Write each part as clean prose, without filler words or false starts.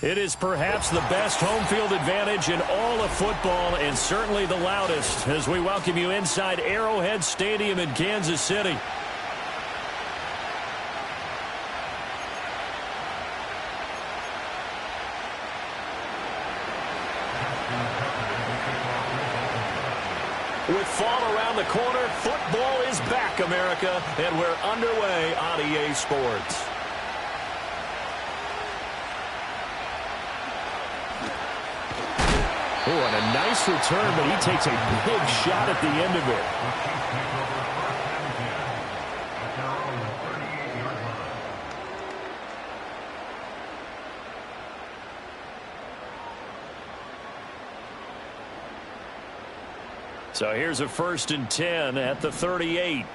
It is perhaps the best home field advantage in all of football, and certainly the loudest, as we welcome you inside Arrowhead Stadium in Kansas City. With fall around the corner, football is back, America, and we're underway on EA Sports. Oh, and a nice return, but he takes a big shot at the end of it. So here's a 1st and 10 at the 38.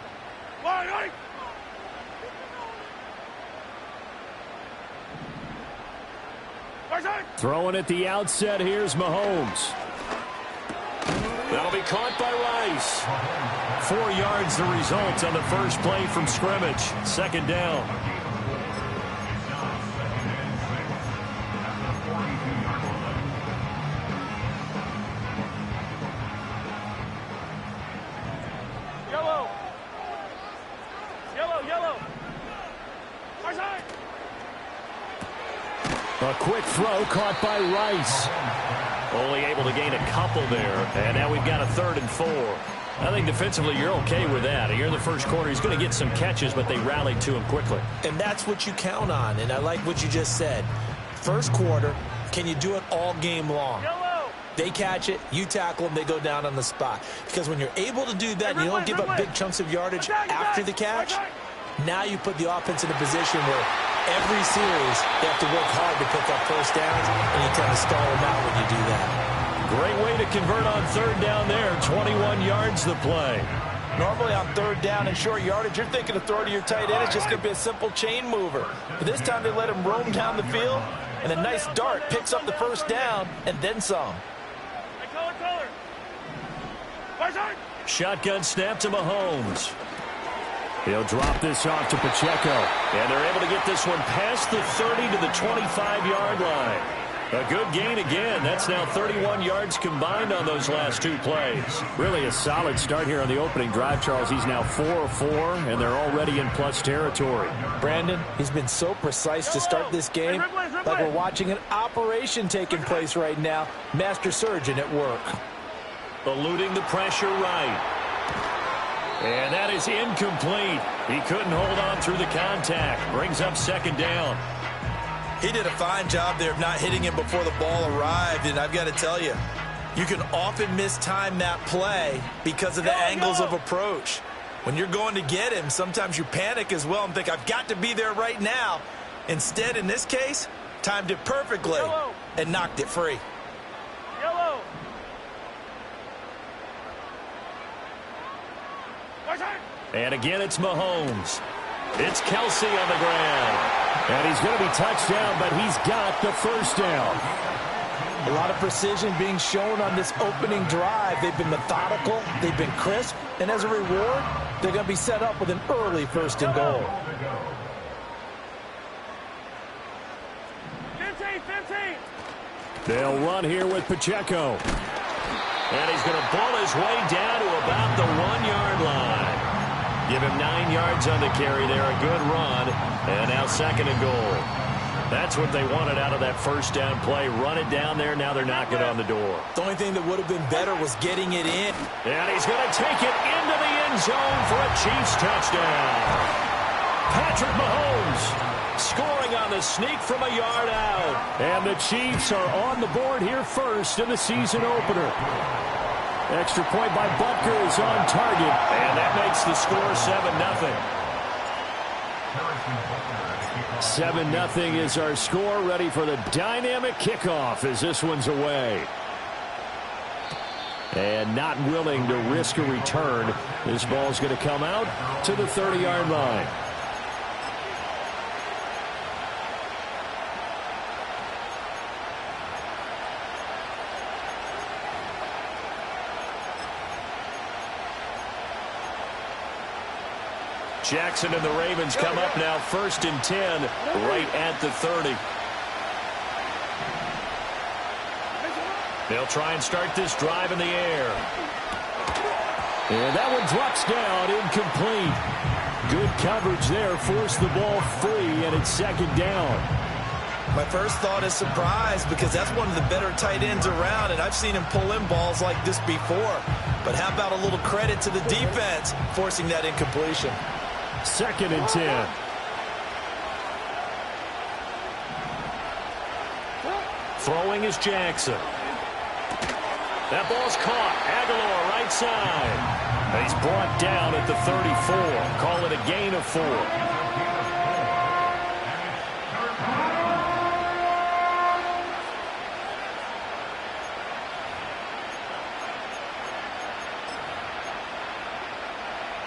Throwing at the outset, here's Mahomes. That'll be caught by Rice. 4 yards the result on the first play from scrimmage. 2nd down. Yellow. Yellow, yellow. A quick throw caught by Rice. Only able to gain a couple there. And now we've got a 3rd and 4. I think defensively you're okay with that. Here in the first quarter, he's going to get some catches, but they rallied to him quickly. And that's what you count on. And I like what you just said. First quarter, can you do it all game long? They catch it, you tackle them, they go down on the spot. Because when you're able to do that, and you don't give up big chunks of yardage after the catch, now you put the offense in a position where every series they have to work hard to pick up first downs, and you tend to stall them out when you do that. Great way to convert on 3rd down there. 21 yards the play. Normally on 3rd down and short yardage, you're thinking to throw to your tight end. It's just going to be a simple chain mover. But this time they let him roam down the field, and a nice dart picks up the first down and then some. Shotgun snap to Mahomes. He'll drop this off to Pacheco. And they're able to get this one past the 30 to the 25-yard line. A good gain again. That's now 31 yards combined on those last 2 plays. Really a solid start here on the opening drive, Charles. He's now 4 of 4, and they're already in plus territory. Brandon, he's been so precise to start this game, like we're watching an operation taking place right now. Master surgeon at work. Eluding the pressure right. And that is incomplete. He couldn't hold on through the contact. Brings up 2nd down. He did a fine job there of not hitting him before the ball arrived, and I've got to tell you, you can often mistime that play because of the angles of approach. When you're going to get him, sometimes you panic as well and think, I've got to be there right now. Instead, in this case, timed it perfectly and knocked it free. Yellow. And again, it's Mahomes. It's Kelsey on the ground. And he's going to be touched down, but he's got the first down. A lot of precision being shown on this opening drive. They've been methodical, they've been crisp, and as a reward, they're going to be set up with an early 1st and goal. 15. They'll run here with Pacheco. And he's going to ball his way down to about the 1-yard line. Give him 9 yards on the carry there. A good run. And now 2nd and goal. That's what they wanted out of that first down play. Run it down there. Now they're knocking on the door. The only thing that would have been better was getting it in. And he's going to take it into the end zone for a Chiefs touchdown. Patrick Mahomes scoring on the sneak from a yard out. And the Chiefs are on the board here first in the season opener. Extra point by Butker is on target. And that makes the score 7-0. 7-0 is our score. Ready for the dynamic kickoff as this one's away. And not willing to risk a return. This ball's going to come out to the 30-yard line. Jackson and the Ravens come up now 1st and 10 right at the 30. They'll try and start this drive in the air. And that one drops down, incomplete. Good coverage there, forced the ball free, and it's 2nd down. My first thought is surprise because that's one of the better tight ends around, and I've seen him pull in balls like this before. But how about a little credit to the defense forcing that incompletion? 2nd and 10. Throwing is Jackson. That ball's caught. Aguilar right side. He's brought down at the 34. Call it a gain of 4.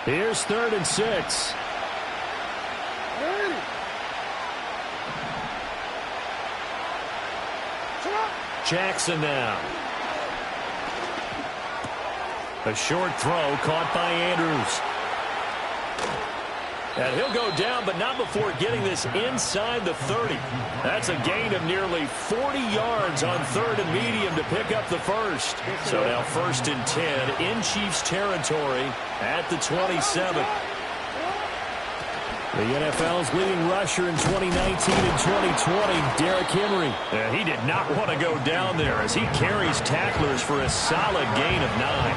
Here's 3rd and 6. Jackson now. A short throw caught by Andrews. And he'll go down, but not before getting this inside the 30. That's a gain of nearly 40 yards on 3rd and medium to pick up the first. So now 1st and 10 in Chiefs territory at the 27. The NFL's leading rusher in 2019 and 2020, Derrick Henry. He did not want to go down there as he carries tacklers for a solid gain of 9.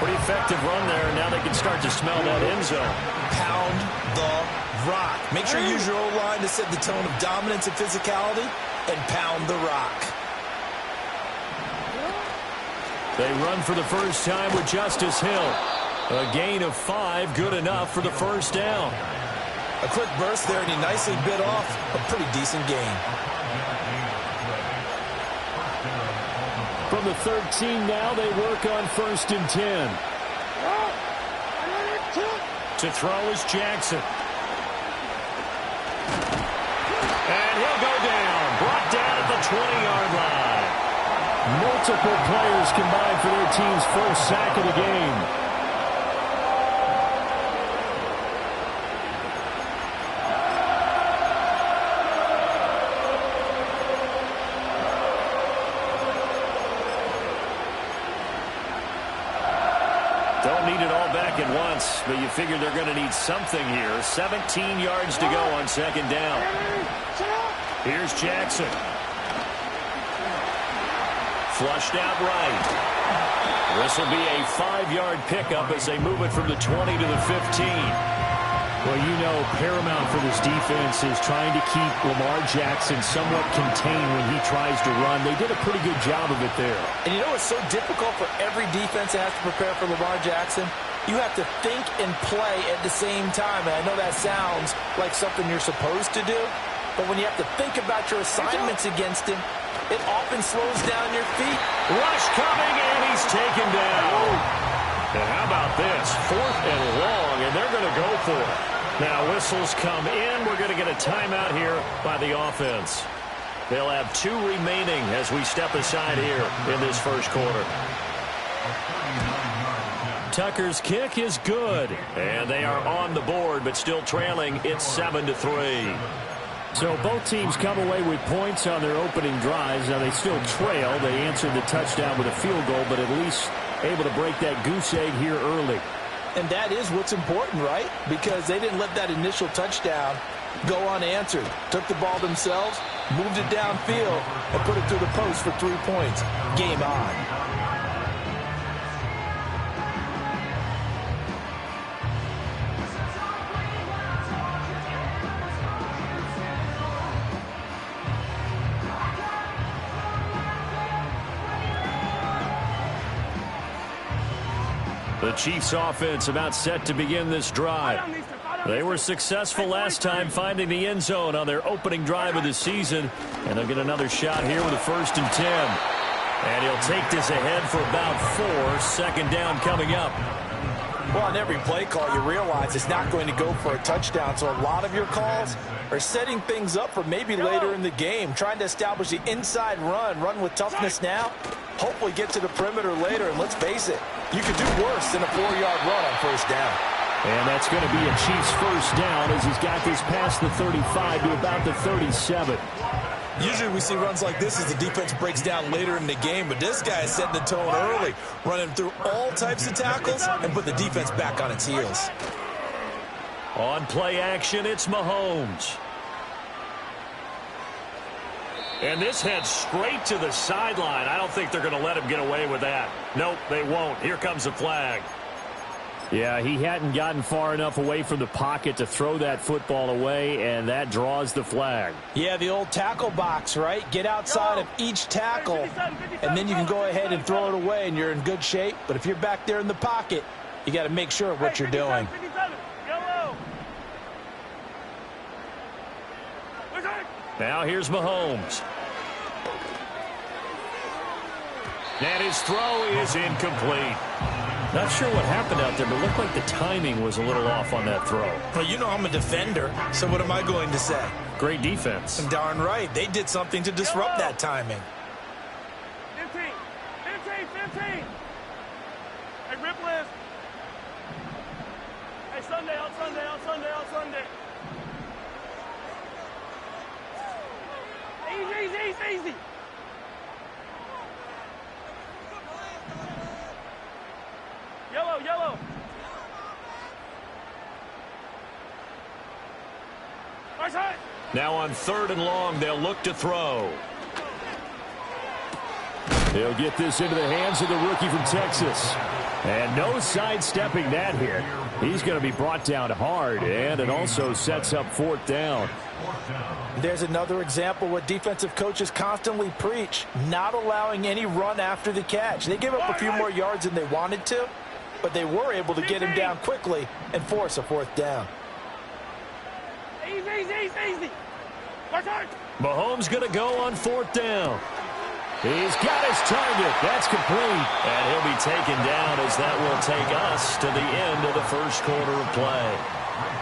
Pretty effective run there. Now they can start to smell that end zone. Pound the rock. Make sure you use your O-line to set the tone of dominance and physicality, and pound the rock. They run for the first time with Justice Hill. A gain of 5, good enough for the first down. A quick burst there, and he nicely bit off a pretty decent gain. From the 13 now, they work on 1st and 10. To throw is Jackson. And he'll go down. Brought down at the 20-yard line. Multiple players combined for their team's first sack of the game. Don't need it all back at once, but you figure they're going to need something here. 17 yards to go on 2nd down. Here's Jackson. Flushed out right. This will be a 5-yard pickup as they move it from the 20 to the 15. Well, you know, paramount for this defense is trying to keep Lamar Jackson somewhat contained when he tries to run. They did a pretty good job of it there. And you know what's so difficult for every defense that has to prepare for Lamar Jackson? You have to think and play at the same time. And I know that sounds like something you're supposed to do, but when you have to think about your assignments against him, it often slows down your feet. Rush coming, and he's taken down. And how about this? 4th and long, and they're going to go for it. Now whistles come in. We're going to get a timeout here by the offense. They'll have 2 remaining as we step aside here in this first quarter. Tucker's kick is good, and they are on the board, but still trailing. It's 7-3. So both teams come away with points on their opening drives. Now they still trail. They answered the touchdown with a field goal, but at least able to break that goose egg here early. And that is what's important, right? Because they didn't let that initial touchdown go unanswered. Took the ball themselves, moved it downfield, and put it through the post for 3 points. Game on. The Chiefs offense about set to begin this drive. They were successful last time finding the end zone on their opening drive of the season. And they'll get another shot here with a 1st and 10. And he'll take this ahead for about 4. Second down coming up. Well, on every play call, you realize it's not going to go for a touchdown. So a lot of your calls are setting things up for maybe later in the game, trying to establish the inside run with toughness now, hopefully get to the perimeter later. And let's face it, you could do worse than a 4-yard run on 1st down. And that's going to be a Chiefs 1st down as he's got this past the 35 to about the 37. Usually we see runs like this as the defense breaks down later in the game, but this guy is setting the tone early, running through all types of tackles and put the defense back on its heels. On play action, it's Mahomes. And this heads straight to the sideline. I don't think they're going to let him get away with that. Nope, they won't. Here comes the flag. Yeah, he hadn't gotten far enough away from the pocket to throw that football away, and that draws the flag. Yeah, the old tackle box, right? Get outside of each tackle, and then you can go ahead and throw it away, and you're in good shape. But if you're back there in the pocket, you got to make sure of what you're doing. Now here's Mahomes. And his throw is incomplete. Not sure what happened out there, but it looked like the timing was a little off on that throw. Well, you know I'm a defender, so what am I going to say? Great defense. Darn right. They did something to disrupt that timing. 15. 15. Hey, rip list. Hey, Sunday, on Sunday. Easy. Yellow. Now on 3rd and long, they'll look to throw. He'll get this into the hands of the rookie from Texas. And no sidestepping that hit. He's going to be brought down hard, and it also sets up 4th down. There's another example what defensive coaches constantly preach, not allowing any run after the catch. They gave up a few more yards than they wanted to, but they were able to get him down quickly and force a 4th down. Easy. Mahomes going to go on 4th down. He's got his target. That's complete. And he'll be taken down as that will take us to the end of the 1st quarter of play.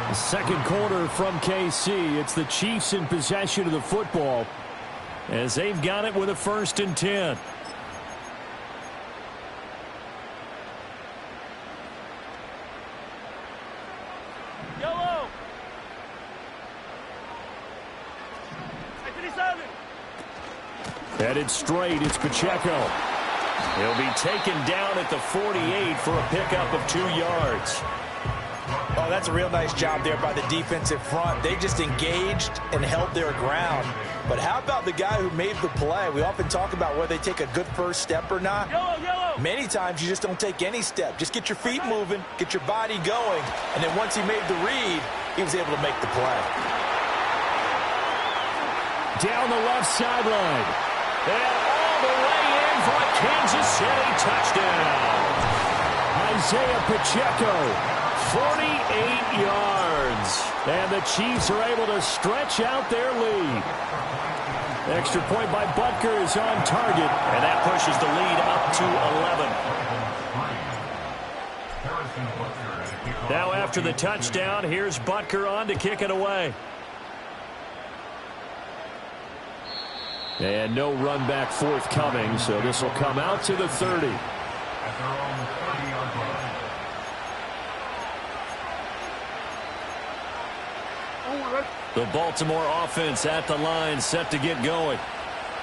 The 2nd quarter from KC. It's the Chiefs in possession of the football as they've got it with a 1st and 10. Yellow. 57. Headed straight, it's Pacheco. He'll be taken down at the 48 for a pickup of 2 yards. Oh, that's a real nice job there by the defensive front. They just engaged and held their ground. But how about the guy who made the play? We often talk about whether they take a good first step or not. Yellow. Many times you just don't take any step. Just get your feet moving, get your body going, and then once he made the read, he was able to make the play. Down the left sideline. And all the way in for a Kansas City touchdown. Isaiah Pacheco. 48 yards. And the Chiefs are able to stretch out their lead. Extra point by Butker is on target. And that pushes the lead up to 11. Now after the touchdown, here's Butker on to kick it away. And no run back forthcoming, so this will come out to the 30. The Baltimore offense at the line, set to get going.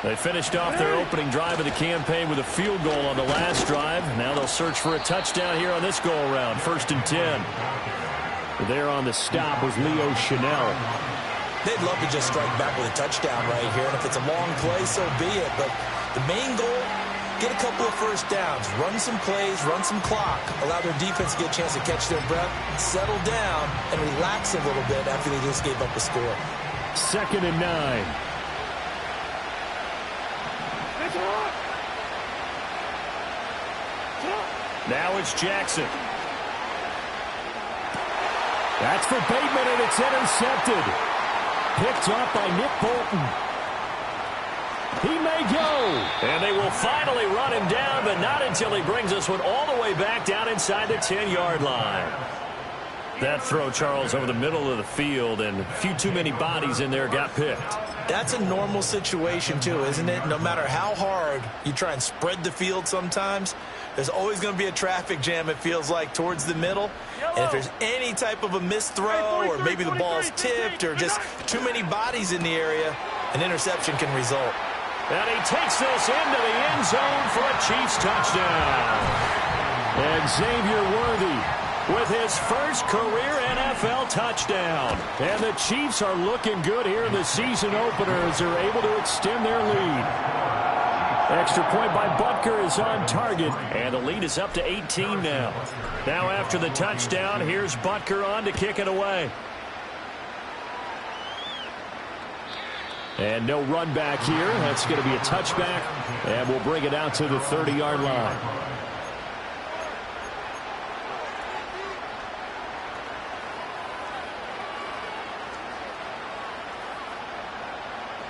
They finished off their opening drive of the campaign with a field goal on the last drive. Now they'll search for a touchdown here on this go-around, 1st and 10. There on the stop was Leo Chanel. They'd love to just strike back with a touchdown right here, and if it's a long play, so be it. But the main goal, get a couple of first downs, run some plays, run some clock, allow their defense to get a chance to catch their breath, settle down, and relax a little bit after they just gave up a score. 2nd and 9. Now it's Jackson. That's for Bateman, and it's intercepted. Picked up by Nick Bolton. He may go. And they will finally run him down, but not until he brings this one all the way back down inside the 10-yard line. That throw, Charles, over the middle of the field, and a few too many bodies in there got picked. That's a normal situation, too, isn't it? No matter how hard you try and spread the field sometimes, there's always going to be a traffic jam, it feels like, towards the middle. And if there's any type of a missed throw or maybe the ball's tipped or just too many bodies in the area, an interception can result. And he takes this into the end zone for a Chiefs touchdown. And Xavier Worthy with his first career NFL touchdown. And the Chiefs are looking good here in the season opener as they're able to extend their lead. Extra point by Butker is on target, and the lead is up to 18 now. Now after the touchdown, here's Butker on to kick it away. And no run back here. That's going to be a touchback, and we'll bring it out to the 30-yard line.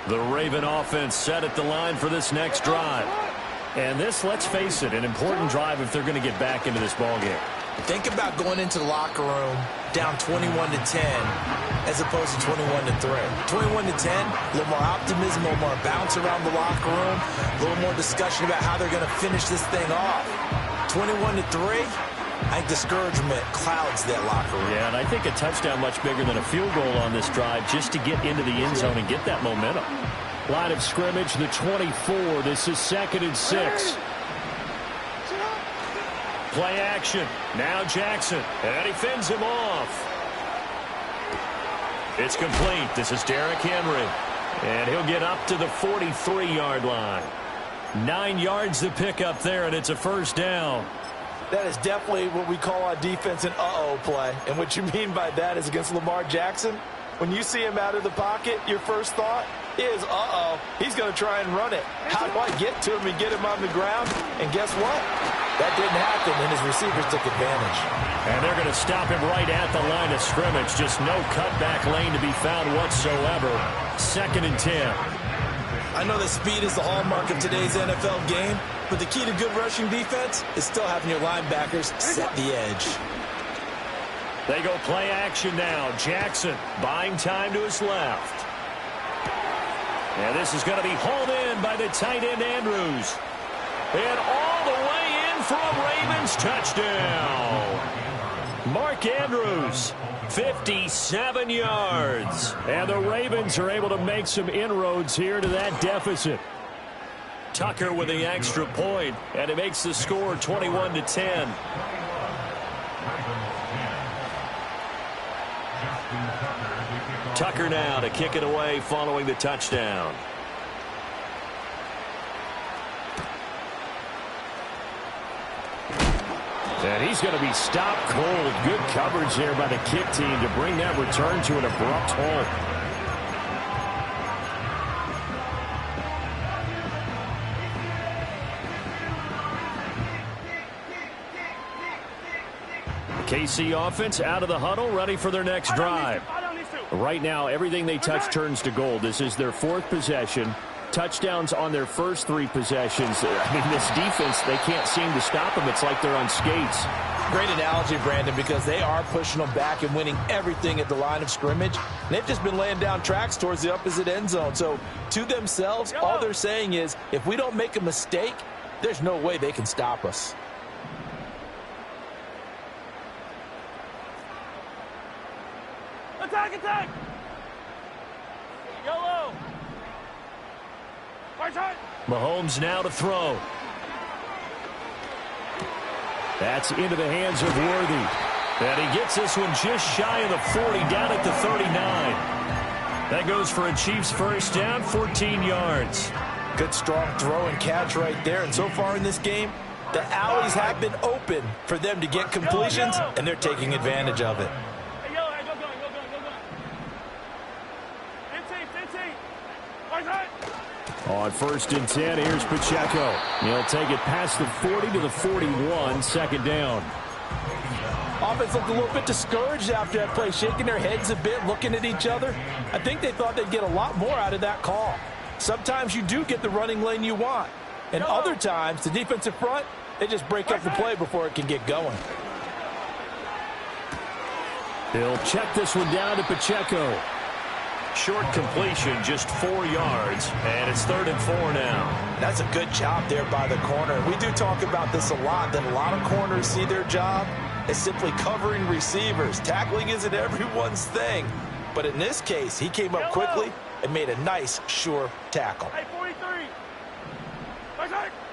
The Raven offense set at the line for this next drive. And this, let's face it, an important drive if they're going to get back into this ballgame. Think about going into the locker room down 21-10 as opposed to 21-3. 21-10, a little more optimism, a little more bounce around the locker room, a little more discussion about how they're going to finish this thing off. 21-3. I think discouragement clouds that locker room. Yeah, and I think a touchdown much bigger than a field goal on this drive just to get into the end zone and get that momentum. Line of scrimmage, the 24. This is 2nd and 6. Play action. Now Jackson. And he fends him off. It's complete. This is Derrick Henry. And he'll get up to the 43-yard line. 9 yards to pick up there, and it's a first down. That is definitely what we call on defense an uh-oh play. And what you mean by that is against Lamar Jackson, when you see him out of the pocket, your first thought is, uh-oh, he's going to try and run it. How do I get to him and get him on the ground? And guess what? That didn't happen, and his receivers took advantage. And they're going to stop him right at the line of scrimmage. Just no cutback lane to be found whatsoever. 2nd and 10. I know that speed is the hallmark of today's NFL game, but the key to good rushing defense is still having your linebackers set the edge. They go play action now. Jackson buying time to his left. And this is going to be hauled in by the tight end Andrews. And all the way in for a Ravens touchdown. Mark Andrews, 57 yards. And the Ravens are able to make some inroads here to that deficit. Tucker with the extra point, and it makes the score 21-10. Tucker now to kick it away following the touchdown. And he's going to be stopped cold. Good coverage there by the kick team to bring that return to an abrupt halt. KC offense out of the huddle, ready for their next drive. Right now, everything they touch turns to gold. This is their 4th possession. Touchdowns on their first 3 possessions. I mean, this defense, they can't seem to stop them. It's like they're on skates. Great analogy, Brandon, because they are pushing them back and winning everything at the line of scrimmage. And they've just been laying down tracks towards the opposite end zone. So, to themselves, all they're saying is, if we don't make a mistake, there's no way they can stop us. Attack, attack! Yellow! Mahomes now to throw. That's into the hands of Worthy. And he gets this one just shy of the 40, down at the 39. That goes for a Chiefs first down, 14 yards. Good strong throw and catch right there. And so far in this game, the alleys have been open for them to get completions, and they're taking advantage of it. On 1st and 10, here's Pacheco. He'll take it past the 40 to the 41, second down. Offense looked a little bit discouraged after that play, shaking their heads a bit, looking at each other. I think they thought they'd get a lot more out of that call. Sometimes you do get the running lane you want. And other times, the defensive front, they just break up the play before it can get going. He'll check this one down to Pacheco. Short completion, just 4 yards, and it's 3rd and 4 now. That's a good job there by the corner. We do talk about this a lot, that a lot of corners see their job as simply covering receivers. Tackling isn't everyone's thing. But in this case, he came up quickly and made a nice, sure tackle. Hey, 43.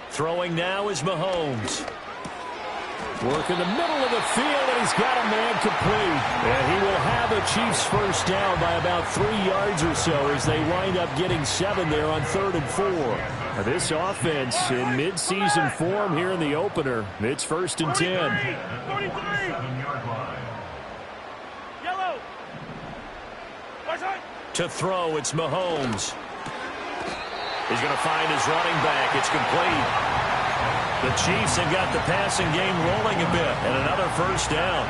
Throwing now is Mahomes. Work in the middle of the field, and he's got a man complete. And he will have a Chiefs first down by about 3 yards or so as they wind up getting 7 there on 3rd and 4. Now this offense in mid-season form here in the opener. It's 1st and 10. 43. Yellow. To throw, it's Mahomes. He's going to find his running back. It's complete. The Chiefs have got the passing game rolling a bit, and another first down.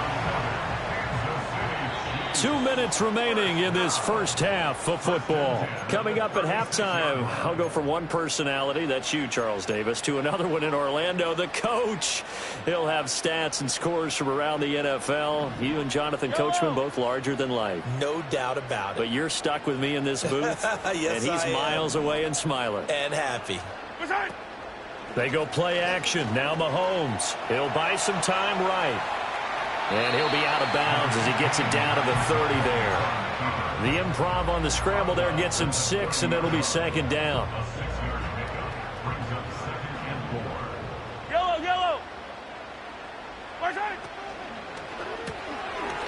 2 minutes remaining in this first half of football. Coming up at halftime, I'll go from one personality, that's you, Charles Davis, to another one in Orlando, the coach. He'll have stats and scores from around the NFL. You and Jonathan Coachman, both larger than life. No doubt about it. But you're stuck with me in this booth, yes, and he's miles away and smiling. And happy. They go play action. Now Mahomes. He'll buy some time right. And he'll be out of bounds as he gets it down to the 30 there. The improv on the scramble there gets him 6, and it'll be 2nd down. Yellow.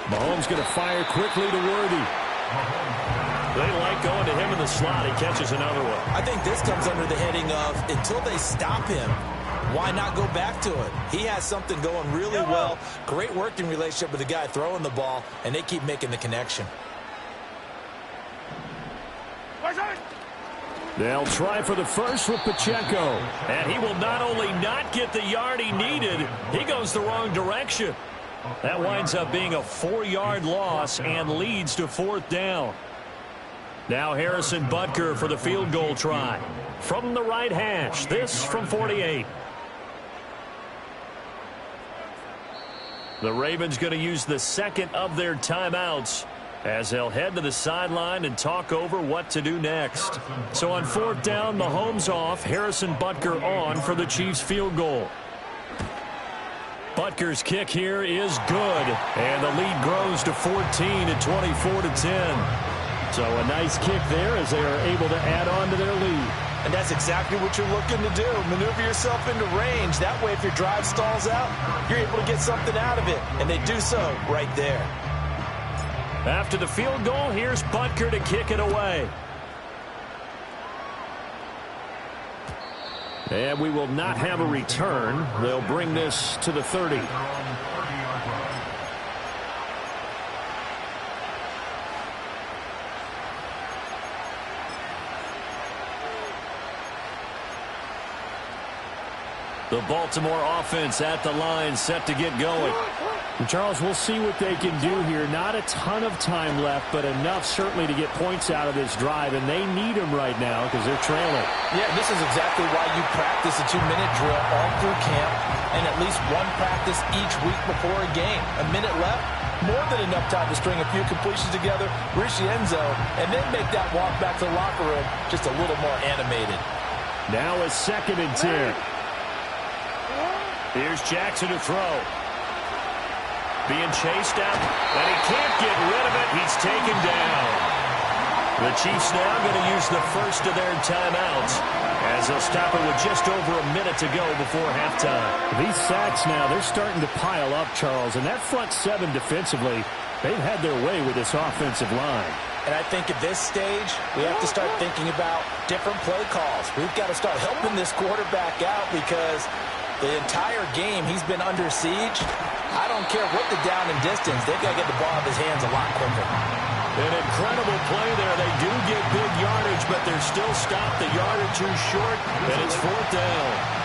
Mahomes going to fire quickly to Worthy. They like going to him in the slot. He catches another one. I think this comes under the heading of until they stop him, why not go back to it? He has something going really well. Great working relationship with the guy throwing the ball, and they keep making the connection. They'll try for the first with Pacheco. And he will not only not get the yard he needed, he goes the wrong direction. That winds up being a 4-yard loss and leads to 4th down. Now Harrison Butker for the field goal try. From the right hash, this from 48. The Ravens going to use the second of their timeouts as they'll head to the sideline and talk over what to do next. So on 4th down, Mahomes off, Harrison Butker on for the Chiefs field goal. Butker's kick here is good, and the lead grows to 14 at 24-10. So a nice kick there as they are able to add on to their lead. And that's exactly what you're looking to do. Maneuver yourself into range. That way, if your drive stalls out, you're able to get something out of it. And they do so right there. After the field goal, here's Butker to kick it away. And we will not have a return. They'll bring this to the 30. The Baltimore offense at the line, set to get going. And Charles, we'll see what they can do here. Not a ton of time left, but enough certainly to get points out of this drive, and they need them right now because they're trailing. Yeah, this is exactly why you practice a 2-minute drill all through camp and at least one practice each week before a game. A minute left, more than enough time to string a few completions together, reach the end zone, and then make that walk back to the locker room just a little more animated. Now a 2nd and 10. Here's Jackson to throw. Being chased out, and he can't get rid of it. He's taken down. The Chiefs now going to use the first of their timeouts as they'll stop it with just over a minute to go before halftime. These sacks now, they're starting to pile up, Charles, and that front 7 defensively, they've had their way with this offensive line. And I think at this stage, we have to start thinking about different play calls. We've got to start helping this quarterback out because the entire game he's been under siege. I don't care what the down and distance. They've got to get the ball out of his hands a lot quicker. An incredible play there. They do get big yardage, but they're still stopped a yard or two short, and it's fourth down.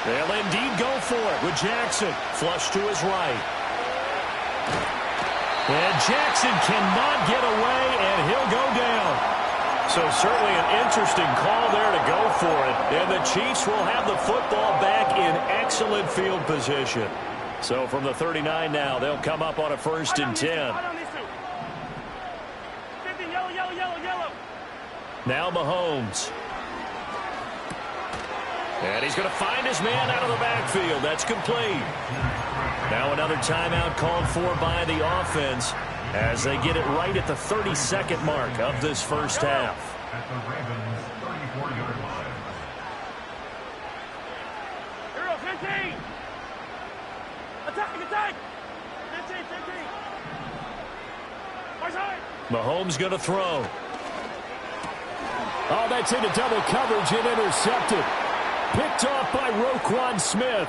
They'll indeed go for it with Jackson. Flush to his right. And Jackson cannot get away, and he'll go down. So certainly an interesting call there to go for it. And the Chiefs will have the football back in excellent field position. So from the 39 now, they'll come up on a 1st and 10. Now Mahomes. And he's going to find his man out of the backfield. That's complete. Now another timeout called for by the offense as they get it right at the 32nd mark of this first half. At the Ravens' 34-yard line. Hero, 15. Attack. 15. Right side. Mahomes going to throw. Oh, that's into double coverage and intercepted. Picked off by Roquan Smith.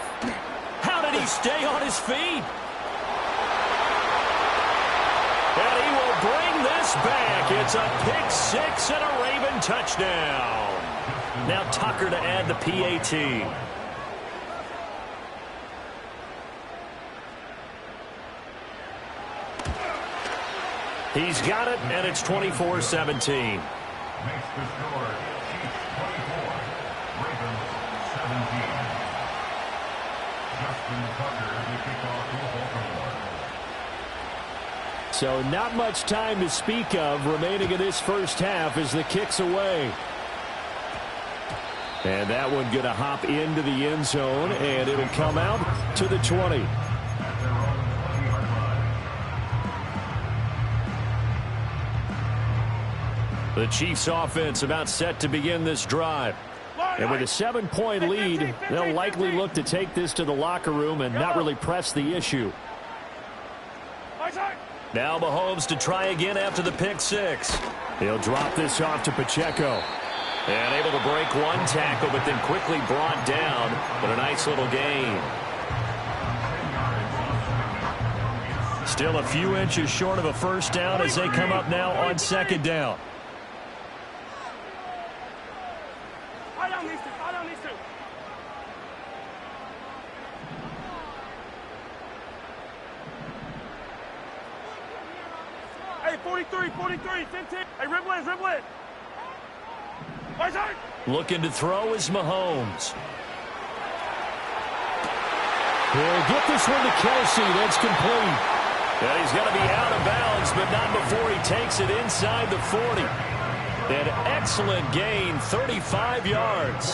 How did he stay on his feet? And he will bring this back. It's a pick six and a Raven touchdown. Now Tucker to add the PAT. He's got it, and it's 24-17. Makes the score Chiefs 24, Ravens 17. Justin Tucker, the kickoff to Baltimore. So not much time to speak of remaining in this first half as the kick's away. And that one going to hop into the end zone, and it'll come out to the 20. At their own 20-yard line. The Chiefs offense about set to begin this drive. And with a 7-point lead, they'll likely look to take this to the locker room and not really press the issue. Now Mahomes to try again after the pick six. He'll drop this off to Pacheco. And able to break one tackle, but then quickly brought down. But a nice little gain. Still a few inches short of a first down as they come up now on second down. Hey, 43, 15. Hey, rib blitz. Right side. Looking to throw is Mahomes. He'll get this one to Kelsey. That's complete. And he's going to be out of bounds, but not before he takes it inside the 40. An excellent gain, 35 yards.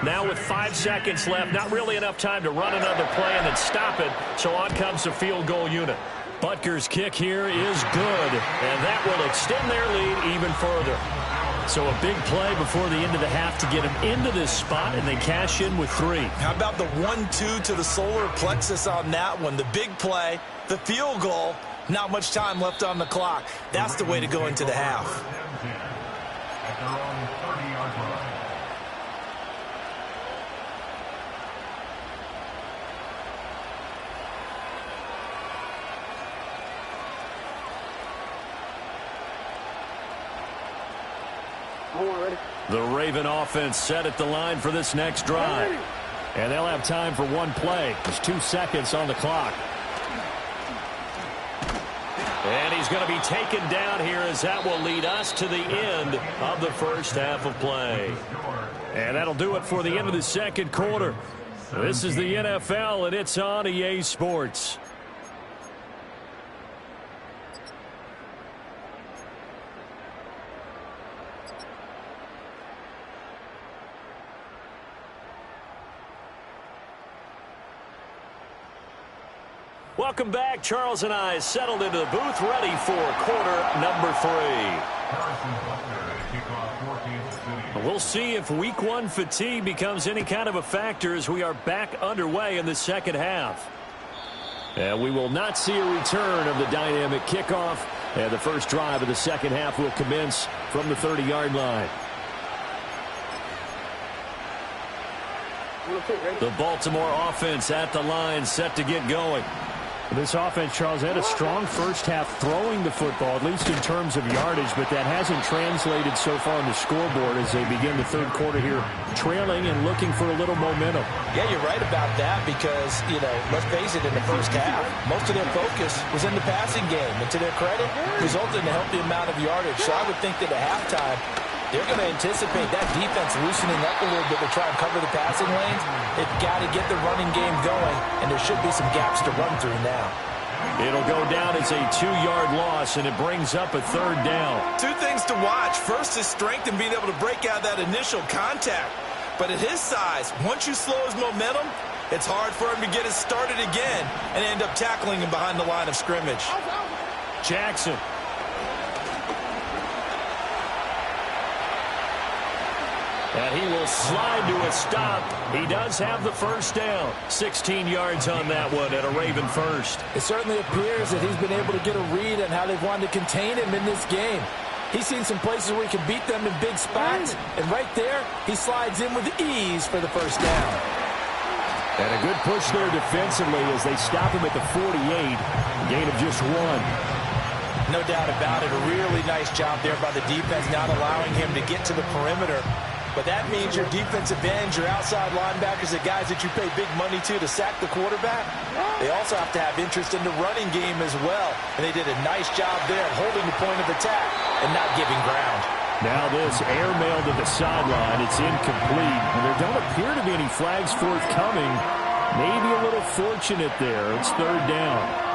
Now with 5 seconds left, not really enough time to run another play and then stop it, so on comes the field goal unit. Butker's kick here is good, and that will extend their lead even further. So a big play before the end of the half to get them into this spot, and they cash in with 3. How about the 1-2 to the solar plexus on that one? The big play, the field goal, not much time left on the clock. That's the way to go into the half. At their own 30-yard line. The Raven offense set at the line for this next drive. And they'll have time for one play. There's 2 seconds on the clock. And he's going to be taken down here as that will lead us to the end of the first half of play. And that'll do it for the end of the second quarter. This is the NFL, and it's on EA Sports. Welcome back. Charles and I settled into the booth, ready for quarter number 3. We'll see if week 1 fatigue becomes any kind of a factor as we are back underway in the second half. And we will not see a return of the dynamic kickoff. And the first drive of the second half will commence from the 30-yard line. The Baltimore offense at the line, set to get going. This offense, Charles, had a strong first half throwing the football, at least in terms of yardage, but that hasn't translated so far on the scoreboard as they begin the third quarter here, trailing and looking for a little momentum. Yeah, you're right about that because, let's face it, in the first half, most of their focus was in the passing game. And to their credit, resulted in a healthy amount of yardage. So I would think that at halftime, they're going to anticipate that defense loosening up a little bit to try and cover the passing lanes. They've got to get the running game going, and there should be some gaps to run through now. It'll go down as a 2-yard loss, and it brings up a third down. Two things to watch. First is strength and being able to break out that initial contact. But at his size, once you slow his momentum, it's hard for him to get it started again and end up tackling him behind the line of scrimmage. Jackson. And he will slide to a stop. He does have the first down. 16 yards on that one at a Raven first. It certainly appears that he's been able to get a read on how they've wanted to contain him in this game. He's seen some places where he can beat them in big spots. And right there, he slides in with ease for the first down. And a good push there defensively as they stop him at the 48. Gain of just 1. No doubt about it. A really nice job there by the defense, not allowing him to get to the perimeter. But that means your defensive ends, your outside linebackers, the guys that you pay big money to sack the quarterback, they also have to have interest in the running game as well. And they did a nice job there of holding the point of attack and not giving ground. Now this airmail to the sideline. It's incomplete. And there don't appear to be any flags forthcoming. Maybe a little fortunate there. It's third down.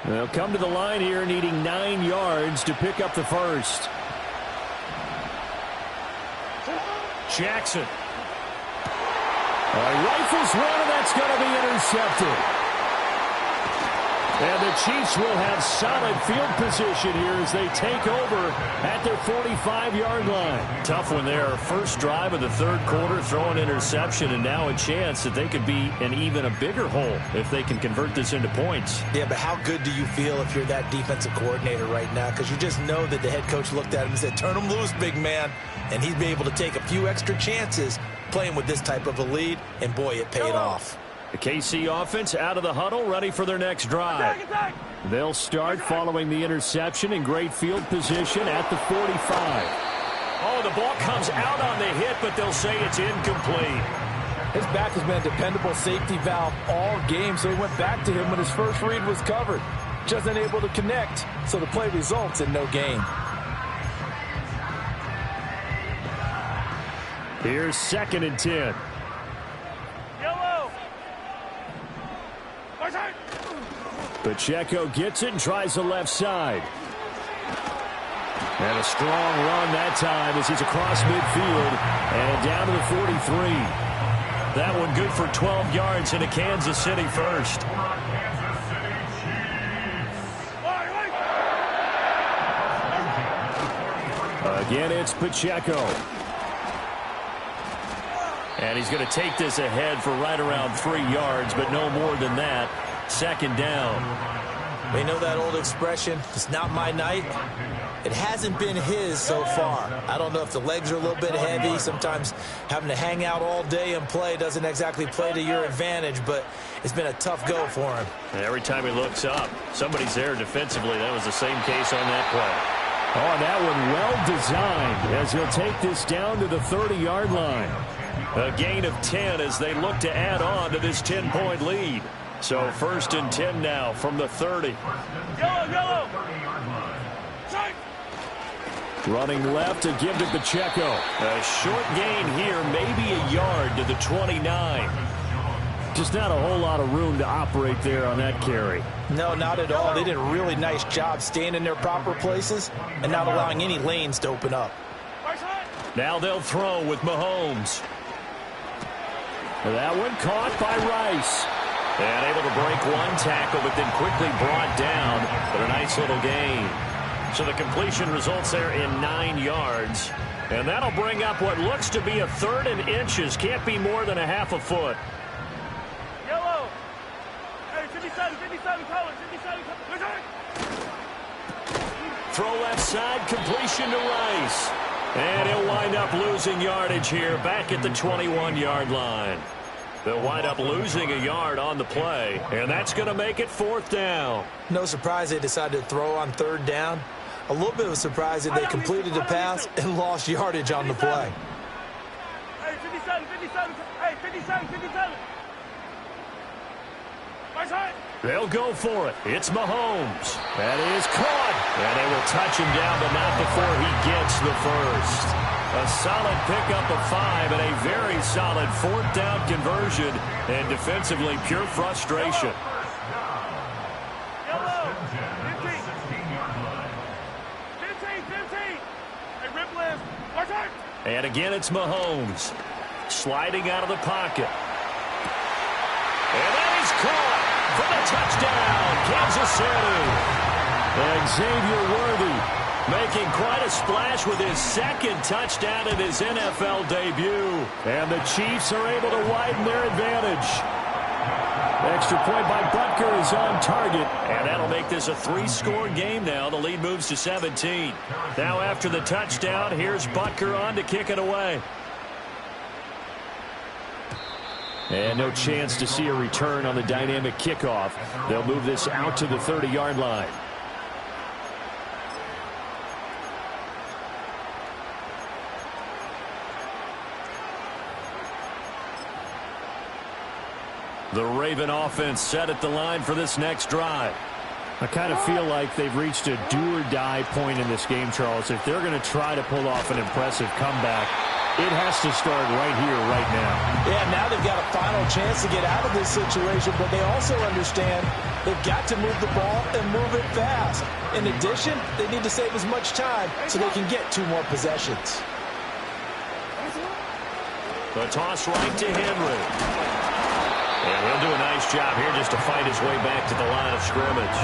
They'll come to the line here needing 9 yards to pick up the first. Jackson. Rifles one, and that's going to be intercepted. And the Chiefs will have solid field position here as they take over at their 45-yard line. Tough one there. First drive of the third quarter, throw an interception, and now a chance that they could be in even a bigger hole if they can convert this into points. Yeah, but how good do you feel if you're that defensive coordinator right now? Because you just know that the head coach looked at him and said, turn him loose, big man. And he'd be able to take a few extra chances playing with this type of a lead, and boy, it paid off. The KC offense out of the huddle, ready for their next drive. They'll start following the interception in great field position at the 45. Oh, the ball comes out on the hit, but they'll say it's incomplete. His back has been a dependable safety valve all game, so he went back to him when his first read was covered. Just unable to connect, so the play results in no gain. Here's 2nd and 10. Pacheco gets it and tries the left side. And a strong run that time as he's across midfield and down to the 43. That one good for 12 yards into Kansas City first. Again, it's Pacheco. And he's going to take this ahead for right around 3 yards, but no more than that. 2nd down. We know that old expression, it's not my night. It hasn't been his so far. I don't know if the legs are a little bit heavy. Sometimes having to hang out all day and play doesn't exactly play to your advantage, but it's been a tough go for him. And every time he looks up, somebody's there defensively. That was the same case on that play. Oh, that one well designed as he'll take this down to the 30-yard line. A gain of 10 as they look to add on to this 10-point lead. So 1st and 10 now from the 30. Yellow. Running left to give to Pacheco. A short gain here, maybe a yard to the 29. Just not a whole lot of room to operate there on that carry. No, not at all. They did a really nice job staying in their proper places and not allowing any lanes to open up. Now they'll throw with Mahomes. That one caught by Rice. And able to break one tackle, but then quickly brought down. But a nice little gain. So the completion results there in 9 yards. And that'll bring up what looks to be a 3rd and inches. Can't be more than a half a foot. Yellow. Hey, 57, 57, color, 57, color. Throw left side, completion to Rice. And he'll wind up losing yardage here back at the 21-yard line. They'll wind up losing a yard on the play, and that's going to make it 4th down. No surprise they decided to throw on 3rd down. A little bit of a surprise that they completed the pass and lost yardage on the play. Hey, 57, 57, hey, 57, 57. They'll go for it. It's Mahomes. That is caught. And they will touch him down, but not before he gets the first. A solid pickup of 5 and a very solid 4th down conversion. And defensively, pure frustration. Yellow. 15. 15, 15. Hey, rip left. And again, it's Mahomes. Sliding out of the pocket. And that is caught for the touchdown, Kansas City. And Xavier Worthy making quite a splash with his 2nd touchdown in his NFL debut. And the Chiefs are able to widen their advantage. Extra point by Butker is on target. And that'll make this a 3-score game now. The lead moves to 17. Now after the touchdown, here's Butker on to kick it away. And no chance to see a return on the dynamic kickoff. They'll move this out to the 30-yard line. The Raven offense set at the line for this next drive. I kind of feel like they've reached a do-or-die point in this game, Charles. If they're going to try to pull off an impressive comeback, it has to start right here, right now. Yeah, now they've got a final chance to get out of this situation, but they also understand they've got to move the ball and move it fast. In addition, they need to save as much time so they can get 2 more possessions. The toss right to Henry. And he'll do a nice job here just to fight his way back to the line of scrimmage.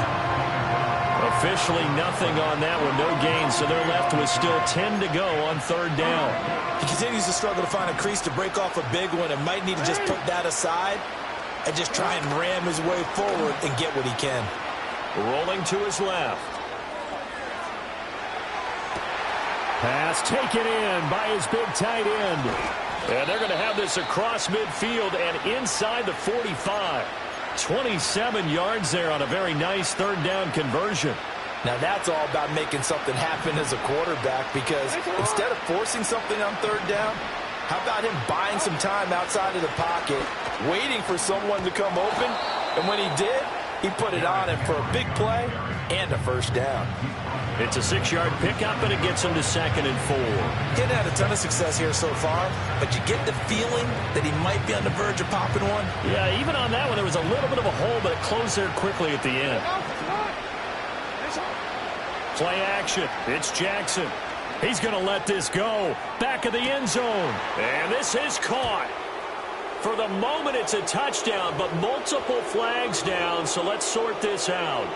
Officially nothing on that one, no gain, so they're left with still 10 to go on 3rd down. He continues to struggle to find a crease to break off a big one and might need to just put that aside and just try and ram his way forward and get what he can. Rolling to his left. Pass taken in by his big tight end. And they're going to have this across midfield and inside the 45. 27 yards there on a very nice 3rd down conversion. Now that's all about making something happen as a quarterback, because instead of forcing something on 3rd down, how about him buying some time outside of the pocket, waiting for someone to come open, and when he did, he put it on him for a big play and a 1st down. It's a 6-yard pickup, and it gets him to 2nd and 4. He had a ton of success here so far, but you get the feeling that he might be on the verge of popping one. Yeah, even on that one, there was a little bit of a hole, but it closed there quickly at the end. Play action. It's Jackson. He's going to let this go. Back of the end zone. And this is caught. For the moment, it's a touchdown, but multiple flags down, so let's sort this out.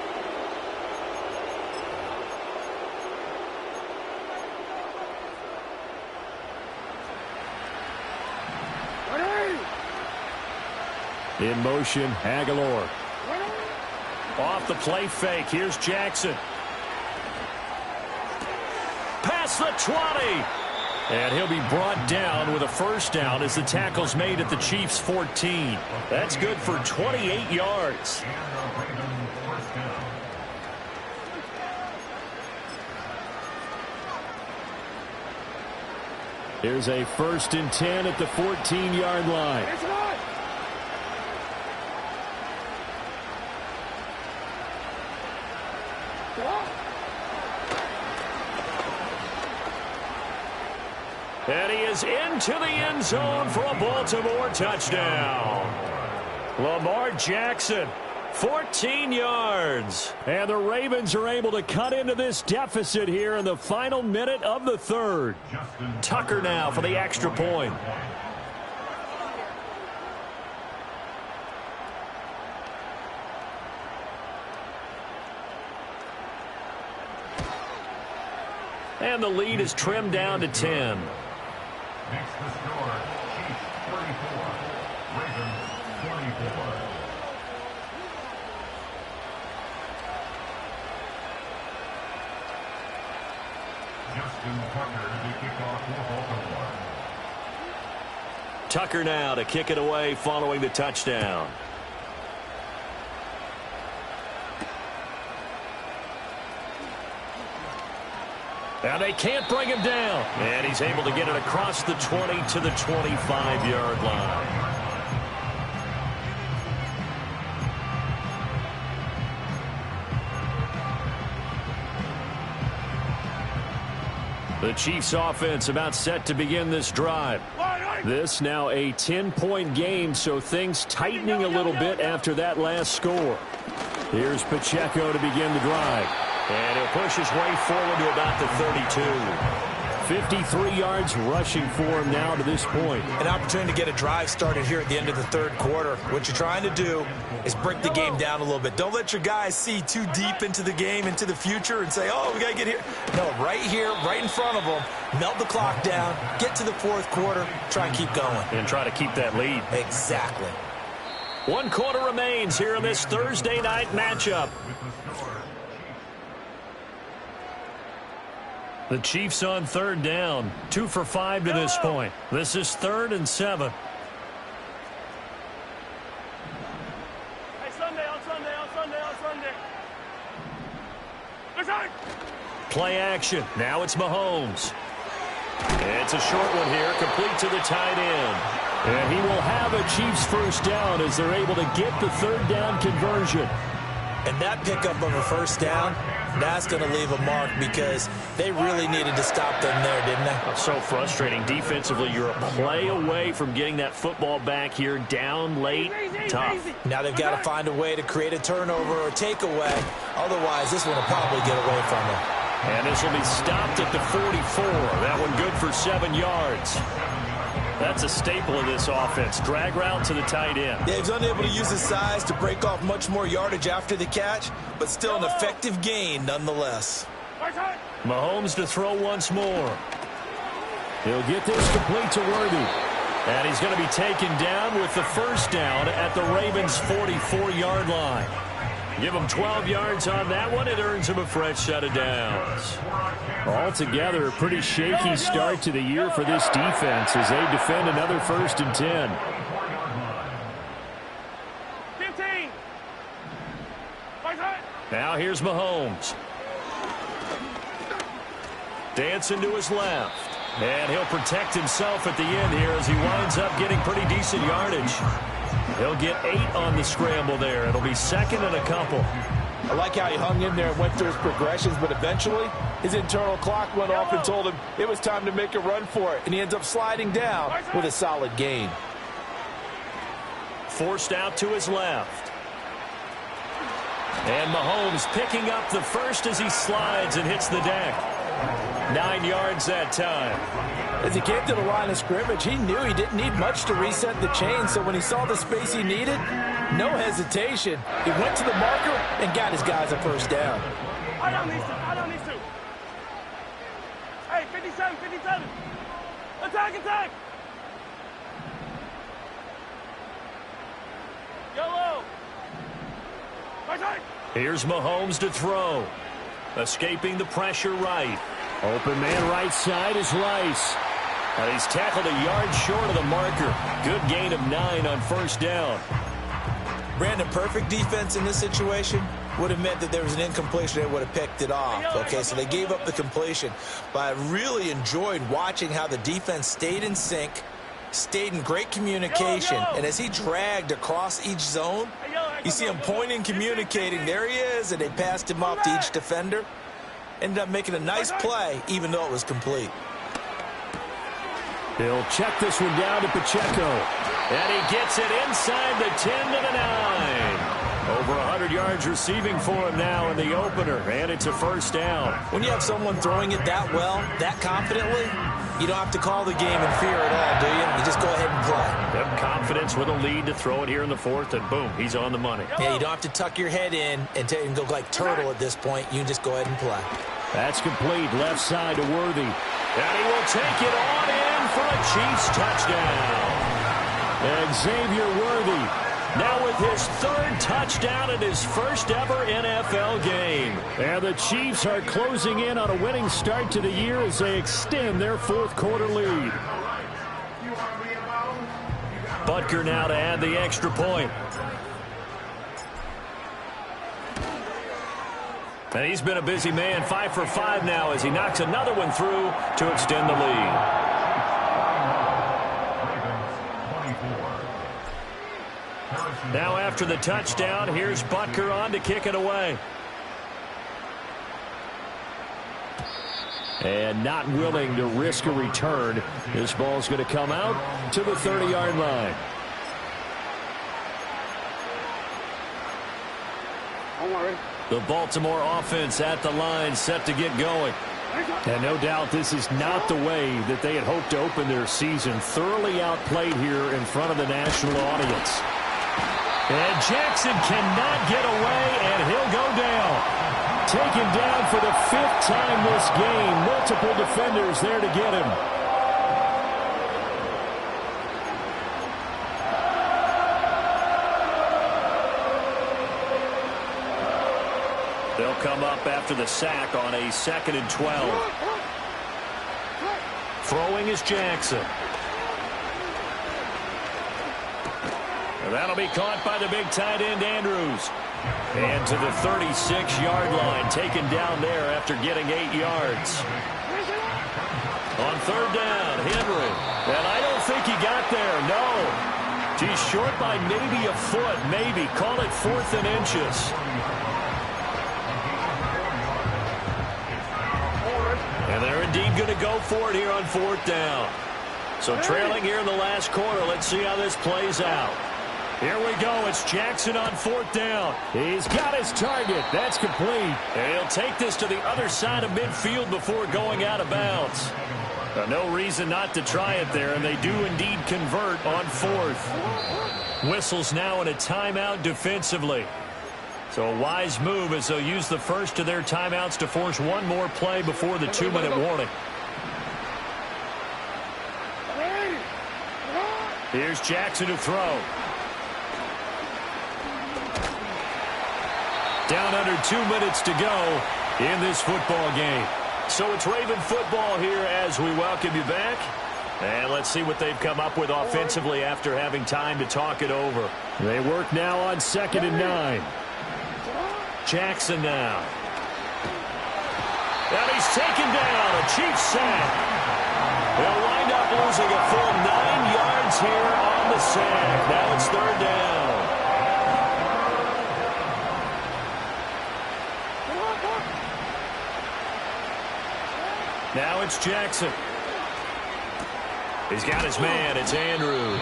In motion, Aguilar. Off the play fake. Here's Jackson. Past the 20. And he'll be brought down with a 1st down as the tackle's made at the Chiefs' 14. That's good for 28 yards. Here's a 1st and 10 at the 14-yard line. And he is into the end zone for a Baltimore touchdown. Lamar Jackson, 14 yards. And the Ravens are able to cut into this deficit here in the final minute of the 3rd. Tucker now for the extra point. And the lead is trimmed down to 10. Next the score, Chiefs 34, Ravens 24. Justin Tucker to kick off for Baltimore. Tucker now to kick it away following the touchdown. Now they can't bring him down. And he's able to get it across the 20 to the 25-yard line. The Chiefs offense about set to begin this drive. This now a 10-point game, so things tightening a little bit after that last score. Here's Pacheco to begin the drive. And he'll push his way forward to about the 32. 53 yards rushing for him now to this point. An opportunity to get a drive started here at the end of the third quarter. What you're trying to do is break the game down a little bit. Don't let your guys see too deep into the game, into the future, and say, oh, we got to get here. No, right here, right in front of them, melt the clock down, get to the fourth quarter, try and keep going. And try to keep that lead. Exactly. 1 quarter remains here in this Thursday night matchup. The Chiefs on third down. 2 for 5 to this point. This is 3rd and 7. Hey, Sunday, on Sunday, on Sunday, on Sunday. Listen! Play action. Now it's Mahomes. It's a short one here, complete to the tight end. And he will have a Chiefs first down as they're able to get the third down conversion. And that pickup of a first down, that's going to leave a mark because they really needed to stop them there, didn't they? So frustrating. Defensively, you're a play away from getting that football back here down late. Tough. Now they've got to find a way to create a turnover or a takeaway. Otherwise, this one will probably get away from them. And this will be stopped at the 44. That one good for 7 yards. That's a staple of this offense. Drag route to the tight end. Yeah, he's unable to use his size to break off much more yardage after the catch, but still an effective gain nonetheless. Mahomes to throw once more. He'll get this complete to Worthy. And he's going to be taken down with the first down at the Ravens' 44-yard line. Give him 12 yards on that one. It earns him a fresh set of downs. Altogether, a pretty shaky start to the year for this defense as they defend another 1st and 10. 15. Now here's Mahomes. Dancing to his left. And he'll protect himself at the end here as he winds up getting pretty decent yardage. He'll get 8 on the scramble there. It'll be 2nd and a couple. I like how he hung in there and went through his progressions, but eventually his internal clock went off and told him it was time to make a run for it, and he ends up sliding down with a solid gain. Forced out to his left. And Mahomes picking up the first as he slides and hits the deck. 9 yards that time. As he came to the line of scrimmage, he knew he didn't need much to reset the chain, so when he saw the space he needed, no hesitation. He went to the marker and got his guys a first down. I don't need to. I don't need to. Hey, 57, 57. Attack, attack. Yellow. Here's Mahomes to throw. Escaping the pressure right. Open man right side is Rice. And he's tackled a yard short of the marker. Good gain of 9 on first down. Brandon, perfect defense in this situation would have meant that there was an incompletion. They would have picked it off. Okay, so they gave up the completion. But I really enjoyed watching how the defense stayed in sync, stayed in great communication. And as he dragged across each zone, you see him pointing, communicating. There he is, and they passed him off to each defender. Ended up making a nice play, even though it was complete. He'll check this one down to Pacheco. And he gets it inside the 10 to the 9. Over 100 yards receiving for him now in the opener. And it's a first down. When you have someone throwing it that well, that confidently, you don't have to call the game in fear at all, do you? You just go ahead and play. Have confidence with a lead to throw it here in the 4th, and boom, he's on the money. Yeah, you don't have to tuck your head in and go like turtle at this point. You can just go ahead and play. That's complete, left side to Worthy. And he will take it on in for a Chiefs touchdown. And Xavier Worthy now with his third touchdown in his first ever NFL game. And the Chiefs are closing in on a winning start to the year as they extend their fourth quarter lead. Butker now to add the extra point. And he's been a busy man, 5 for 5 now as he knocks another one through to extend the lead. Now after the touchdown, here's Butker on to kick it away. And not willing to risk a return. This ball's going to come out to the 30-yard line. The Baltimore offense at the line, set to get going. And no doubt this is not the way that they had hoped to open their season. Thoroughly outplayed here in front of the national audience. And Jackson cannot get away, and he'll go down. Taken down for the 5th time this game. Multiple defenders there to get him. They'll come up after the sack on a 2nd and 12. Throwing is Jackson. And that'll be caught by the big tight end, Andrews. And to the 36-yard line, taken down there after getting 8 yards. On 3rd down, Henry. And I don't think he got there, no. He's short by maybe a foot, maybe. Call it 4th and inches. And they're indeed going to go for it here on 4th down. So trailing here in the last quarter. Let's see how this plays out. Here we go. It's Jackson on 4th down. He's got his target. That's complete. And he'll take this to the other side of midfield before going out of bounds. No reason not to try it there, and they do indeed convert on 4th. Whistles now in a timeout defensively. So a wise move as they'll use the first of their timeouts to force one more play before the 2-minute warning. Here's Jackson to throw. Down under 2 minutes to go in this football game. So it's Raven football here as we welcome you back. And let's see what they've come up with offensively after having time to talk it over. They work now on 2nd and 9. Jackson now. And he's taken down. A Chiefs sack. They'll wind up losing a full 9 yards here on the sack. Now it's 3rd down. Now it's Jackson. He's got his man. It's Andrews.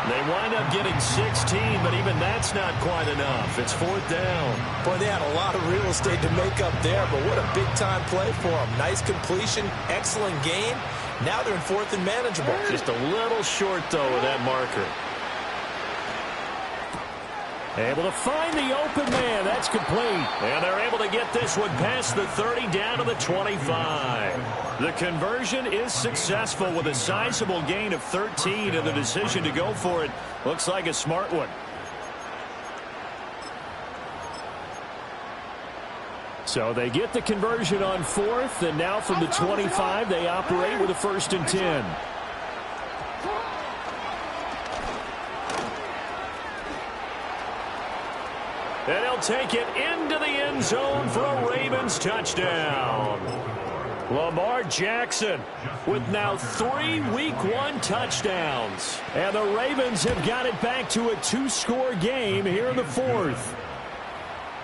They wind up getting 16, but even that's not quite enough. It's 4th down. Boy, they had a lot of real estate to make up there, but what a big-time play for them. Nice completion, excellent game. Now they're in 4th and manageable. Just a little short, though, of that marker. Able to find the open man. That's complete. And they're able to get this one past the 30 down to the 25. The conversion is successful with a sizable gain of 13, and the decision to go for it looks like a smart one. So they get the conversion on 4th, and now from the 25, they operate with a 1st and 10. And he'll take it into the end zone for a Ravens touchdown. Lamar Jackson with now 3 Week 1 touchdowns. And the Ravens have got it back to a 2-score game here in the 4th.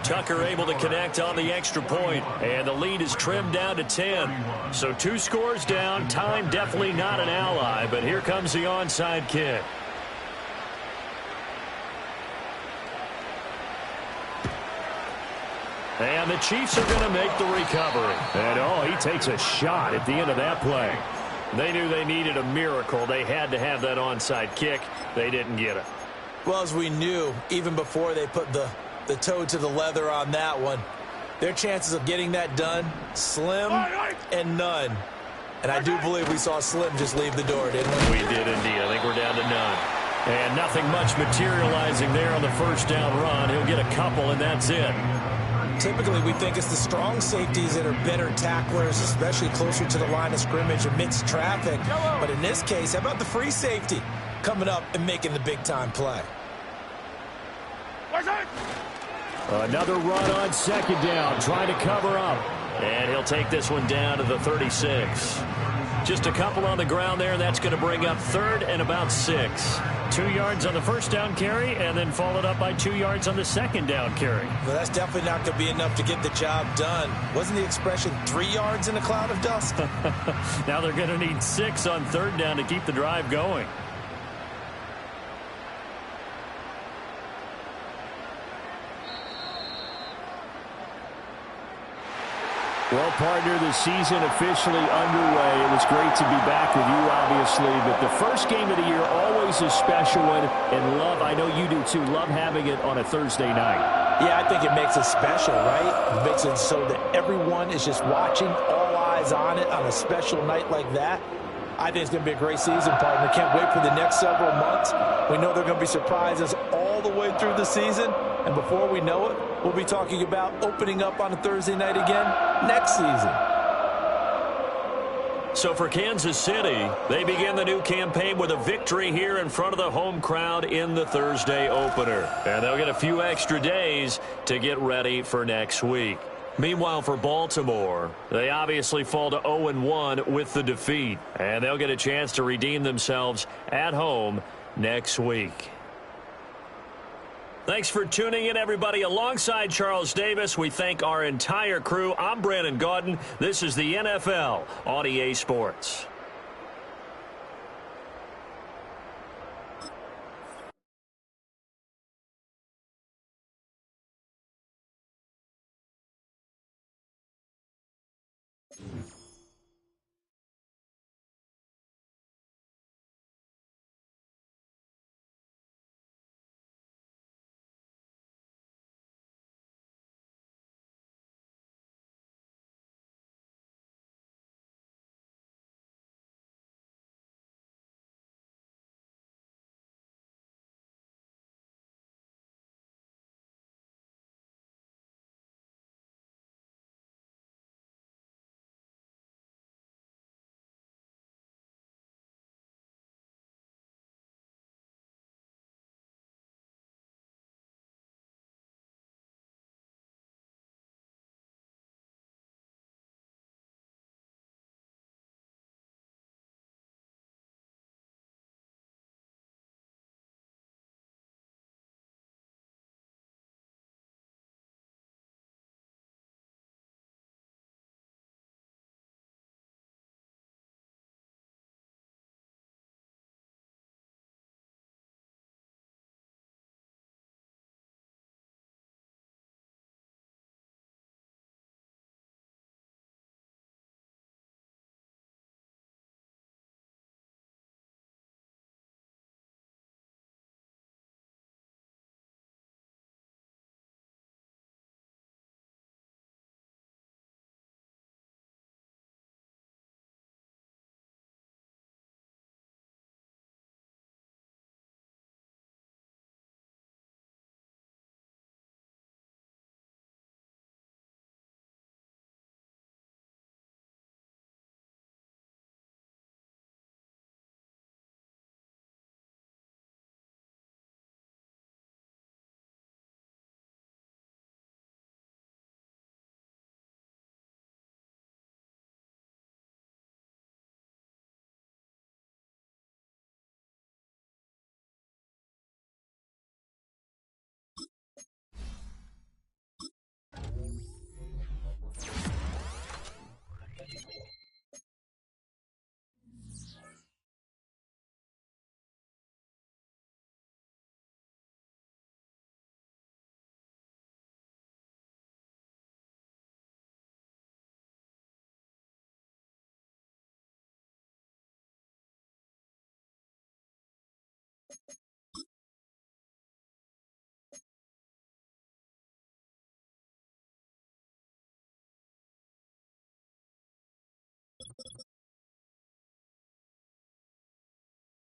Tucker able to connect on the extra point, and the lead is trimmed down to 10. So 2 scores down. Time definitely not an ally, but here comes the onside kick. And the Chiefs are going to make the recovery. And, he takes a shot at the end of that play. They knew they needed a miracle. They had to have that onside kick. They didn't get it. Well, as we knew, even before they put the toe to the leather on that one, Their chances of getting that done, slim and none. And I do believe we saw Slim just leave the door, didn't we? We did indeed. I think we're down to none. And nothing much materializing there on the first down run. He'll get a couple, and that's it. Typically, we think it's the strong safeties that are better tacklers, especially closer to the line of scrimmage amidst traffic. But in this case, how about the free safety coming up and making the big-time play? Another run on second down, trying to cover up. And he'll take this one down to the 36. Just a couple on the ground there, and that's going to bring up third and about 6. 2 yards on the first down carry, and then followed up by 2 yards on the second down carry. Well, that's definitely not going to be enough to get the job done. Wasn't the expression 3 yards in a cloud of dust? Now they're going to need 6 on third down to keep the drive going. Well, partner, the season officially underway. It was great to be back with you, obviously, but the first game of the year always a special one. And love, I know you do too, love having it on a Thursday night. Yeah, I think it makes it special, right? It makes it so that everyone is just watching, all eyes on it on a special night like that. I think it's going to be a great season, partner. Can't wait for the next several months. We know there are going to be surprises all the way through the season. And before we know it, we'll be talking about opening up on a Thursday night again next season. So for Kansas City, they begin the new campaign with a victory here in front of the home crowd in the Thursday opener. And they'll get a few extra days to get ready for next week. Meanwhile, for Baltimore, they obviously fall to 0-1 with the defeat. And they'll get a chance to redeem themselves at home next week. Thanks for tuning in, everybody. Alongside Charles Davis, we thank our entire crew. I'm Brandon Gaudin. This is the NFL on EA Sports.